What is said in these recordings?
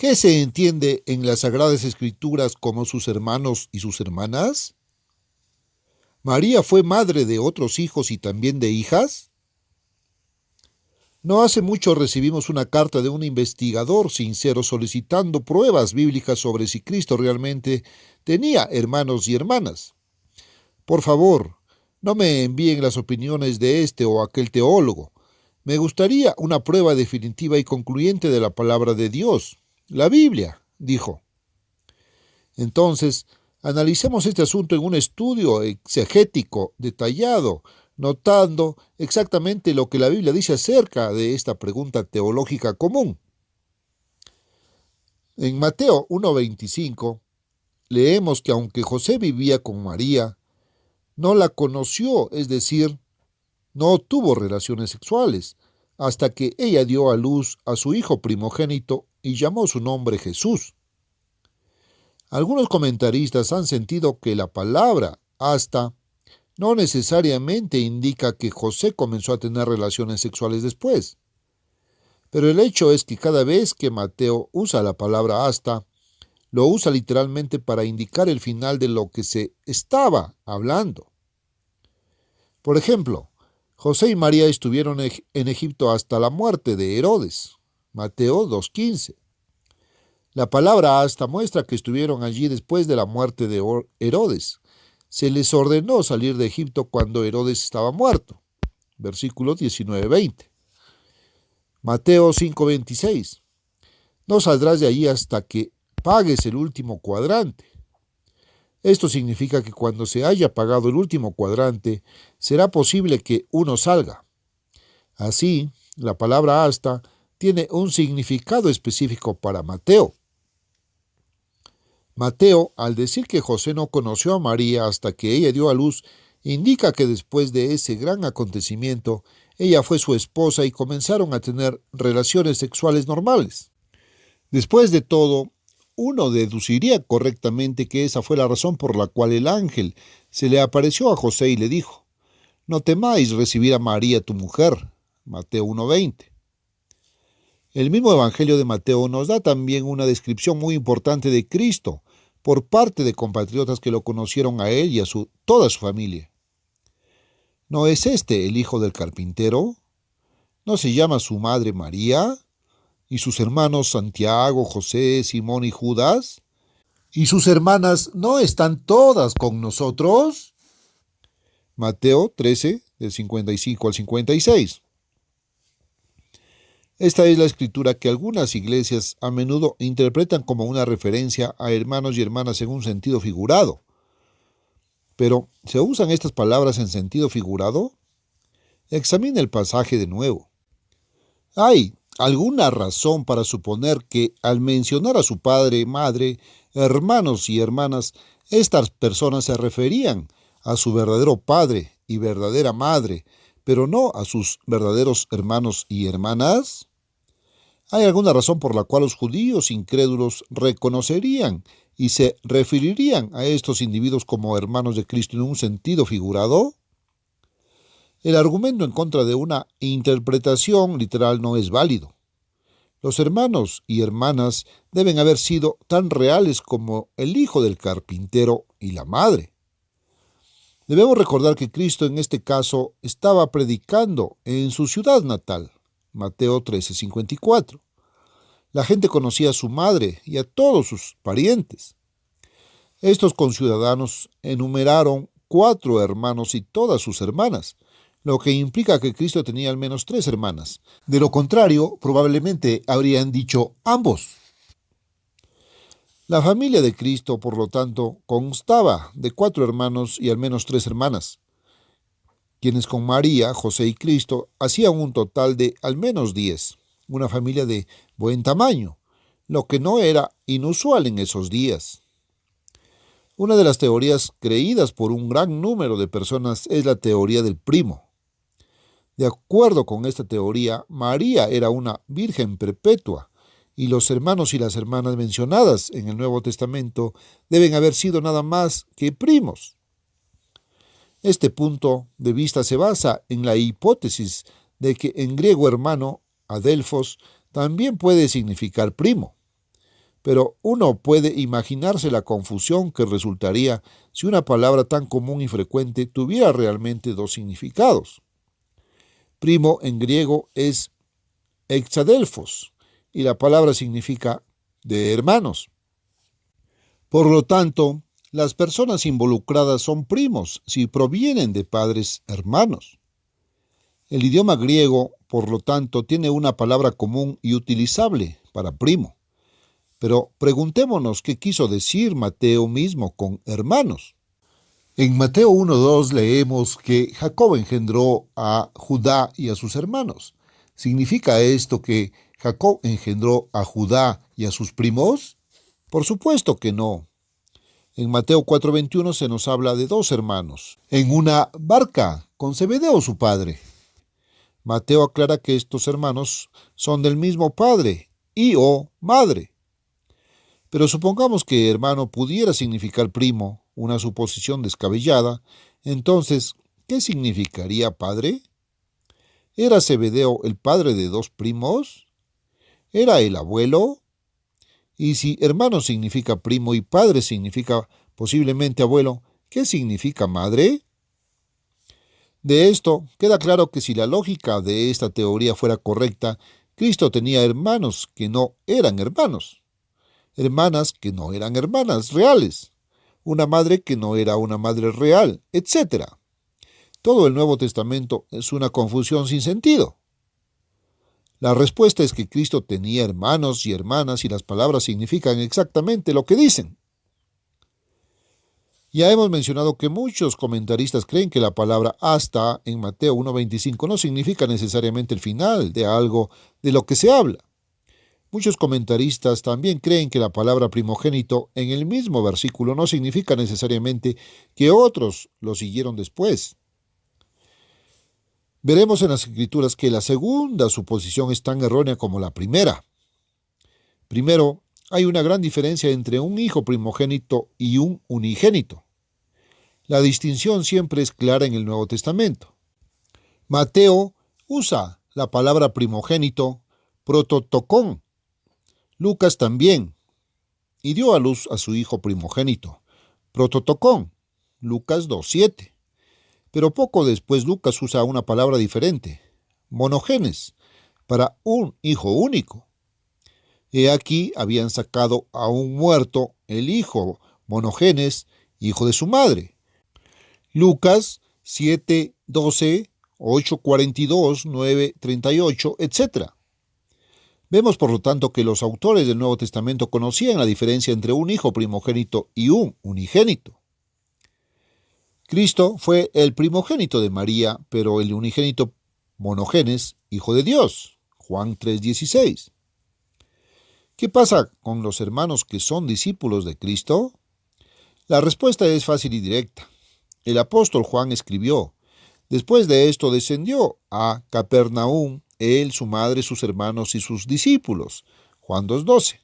¿Qué se entiende en las Sagradas Escrituras como sus hermanos y sus hermanas? ¿María fue madre de otros hijos y también de hijas? No hace mucho recibimos una carta de un investigador sincero solicitando pruebas bíblicas sobre si Cristo realmente tenía hermanos y hermanas. Por favor, no me envíen las opiniones de este o aquel teólogo. Me gustaría una prueba definitiva y concluyente de la palabra de Dios. La Biblia, dijo. Entonces, analicemos este asunto en un estudio exegético detallado, notando exactamente lo que la Biblia dice acerca de esta pregunta teológica común. En Mateo 1:25 leemos que aunque José vivía con María, no la conoció, es decir, no tuvo relaciones sexuales, hasta que ella dio a luz a su hijo primogénito y llamó su nombre Jesús. Algunos comentaristas han sentido que la palabra hasta no necesariamente indica que José comenzó a tener relaciones sexuales después. Pero el hecho es que cada vez que Mateo usa la palabra hasta, lo usa literalmente para indicar el final de lo que se estaba hablando. Por ejemplo, José y María estuvieron en Egipto hasta la muerte de Herodes, Mateo 2:15. La palabra hasta muestra que estuvieron allí después de la muerte de Herodes. Se les ordenó salir de Egipto cuando Herodes estaba muerto. Versículo 19-20. Mateo 5:26. No saldrás de allí hasta que pagues el último cuadrante. Esto significa que cuando se haya pagado el último cuadrante, será posible que uno salga. Así, la palabra hasta tiene un significado específico para Mateo. Mateo, al decir que José no conoció a María hasta que ella dio a luz, indica que después de ese gran acontecimiento, ella fue su esposa y comenzaron a tener relaciones sexuales normales. Después de todo, uno deduciría correctamente que esa fue la razón por la cual el ángel se le apareció a José y le dijo: «No temáis recibir a María tu mujer». Mateo 1:20. El mismo Evangelio de Mateo nos da también una descripción muy importante de Cristo por parte de compatriotas que lo conocieron a él y a toda su familia. ¿No es este el hijo del carpintero? ¿No se llama su madre María? ¿Y sus hermanos Santiago, José, Simón y Judas? ¿Y sus hermanas no están todas con nosotros? Mateo 13, del 55 al 56. Esta es la escritura que algunas iglesias a menudo interpretan como una referencia a hermanos y hermanas en un sentido figurado. Pero, ¿se usan estas palabras en sentido figurado? Examine el pasaje de nuevo. ¿Hay alguna razón para suponer que al mencionar a su padre, madre, hermanos y hermanas, estas personas se referían a su verdadero padre y verdadera madre, pero no a sus verdaderos hermanos y hermanas? ¿Hay alguna razón por la cual los judíos incrédulos reconocerían y se referirían a estos individuos como hermanos de Cristo en un sentido figurado? El argumento en contra de una interpretación literal no es válido. Los hermanos y hermanas deben haber sido tan reales como el hijo del carpintero y la madre. Debemos recordar que Cristo en este caso estaba predicando en su ciudad natal, Mateo 13:54. La gente conocía a su madre y a todos sus parientes. Estos conciudadanos enumeraron 4 hermanos y todas sus hermanas, lo que implica que Cristo tenía al menos 3 hermanas. De lo contrario, probablemente habrían dicho ambos. La familia de Cristo, por lo tanto, constaba de 4 hermanos y al menos 3 hermanas, quienes con María, José y Cristo hacían un total de al menos 10, una familia de buen tamaño, lo que no era inusual en esos días. Una de las teorías creídas por un gran número de personas es la teoría del primo. De acuerdo con esta teoría, María era una virgen perpetua, y los hermanos y las hermanas mencionadas en el Nuevo Testamento deben haber sido nada más que primos. Este punto de vista se basa en la hipótesis de que en griego hermano, adelphos, también puede significar primo. pero uno puede imaginarse la confusión que resultaría si una palabra tan común y frecuente tuviera realmente dos significados. Primo en griego es exadelphos y la palabra significa de hermanos. Por lo tanto, las personas involucradas son primos si provienen de padres hermanos. El idioma griego, por lo tanto, tiene una palabra común y utilizable para primo. Pero preguntémonos qué quiso decir Mateo mismo con hermanos. En Mateo 1:2 leemos que Jacob engendró a Judá y a sus hermanos. ¿Significa esto que Jacob engendró a Judá y a sus primos? Por supuesto que no. En Mateo 4:21 se nos habla de dos hermanos, en una barca, con Zebedeo su padre. Mateo aclara que estos hermanos son del mismo padre y o madre. Pero supongamos que hermano pudiera significar primo, una suposición descabellada, entonces, ¿qué significaría padre? ¿Era Zebedeo el padre de dos primos? ¿Era el abuelo? Y si hermano significa primo y padre significa posiblemente abuelo, ¿qué significa madre? De esto queda claro que si la lógica de esta teoría fuera correcta, Cristo tenía hermanos que no eran hermanos, hermanas que no eran hermanas reales, una madre que no era una madre real, etc. Todo el Nuevo Testamento es una confusión sin sentido. La respuesta es que Cristo tenía hermanos y hermanas y las palabras significan exactamente lo que dicen. Ya hemos mencionado que muchos comentaristas creen que la palabra hasta en Mateo 1:25 no significa necesariamente el final de algo de lo que se habla. Muchos comentaristas también creen que la palabra primogénito en el mismo versículo no significa necesariamente que otros lo siguieron después. Veremos en las Escrituras que la segunda suposición es tan errónea como la primera. Primero, hay una gran diferencia entre un hijo primogénito y un unigénito. La distinción siempre es clara en el Nuevo Testamento. Mateo usa la palabra primogénito, prototokón. Lucas también, y dio a luz a su hijo primogénito, prototokón, Lucas 2:7. Pero poco después Lucas usa una palabra diferente, monogenes, para un hijo único. He aquí habían sacado a un muerto, el hijo monogenes, hijo de su madre. Lucas 7:12, 8:42, 9:38, etc. Vemos por lo tanto que los autores del Nuevo Testamento conocían la diferencia entre un hijo primogénito y un unigénito. Cristo fue el primogénito de María, pero el unigénito monogenes, hijo de Dios. Juan 3:16. ¿Qué pasa con los hermanos que son discípulos de Cristo? La respuesta es fácil y directa. El apóstol Juan escribió: después de esto descendió a Capernaum, él, su madre, sus hermanos y sus discípulos. Juan 2:12.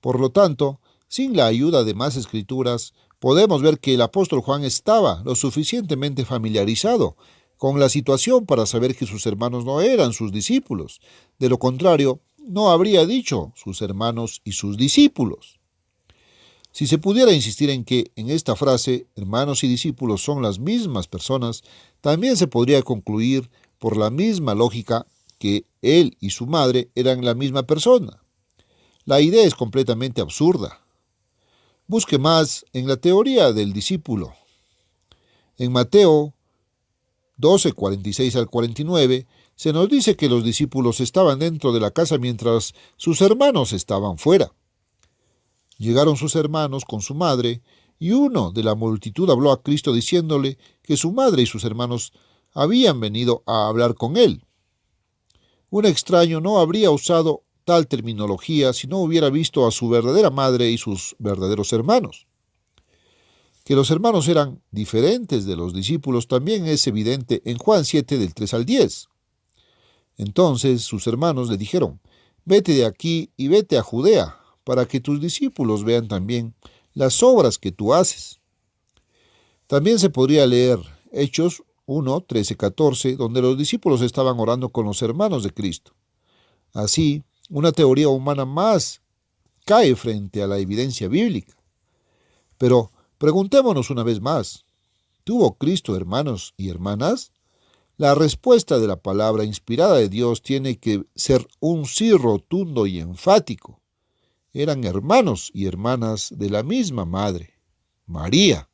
Por lo tanto, sin la ayuda de más escrituras, podemos ver que el apóstol Juan estaba lo suficientemente familiarizado con la situación para saber que sus hermanos no eran sus discípulos. De lo contrario, no habría dicho sus hermanos y sus discípulos. Si se pudiera insistir en que en esta frase hermanos y discípulos son las mismas personas, también se podría concluir por la misma lógica que él y su madre eran la misma persona. La idea es completamente absurda. Busque más en la teoría del discípulo. En Mateo 12:46 al 49, se nos dice que los discípulos estaban dentro de la casa mientras sus hermanos estaban fuera. Llegaron sus hermanos con su madre, y uno de la multitud habló a Cristo diciéndole que su madre y sus hermanos habían venido a hablar con él. Un extraño no habría usado tal terminología si no hubiera visto a su verdadera madre y sus verdaderos hermanos. Que los hermanos eran diferentes de los discípulos también es evidente en Juan 7 del 3 al 10. Entonces sus hermanos le dijeron: vete de aquí y vete a Judea, para que tus discípulos vean también las obras que tú haces. También se podría leer Hechos 1, 13, 14, donde los discípulos estaban orando con los hermanos de Cristo. Así, una teoría humana más cae frente a la evidencia bíblica. Pero preguntémonos una vez más, ¿tuvo Cristo hermanos y hermanas? La respuesta de la palabra inspirada de Dios tiene que ser un sí rotundo y enfático. Eran hermanos y hermanas de la misma madre, María.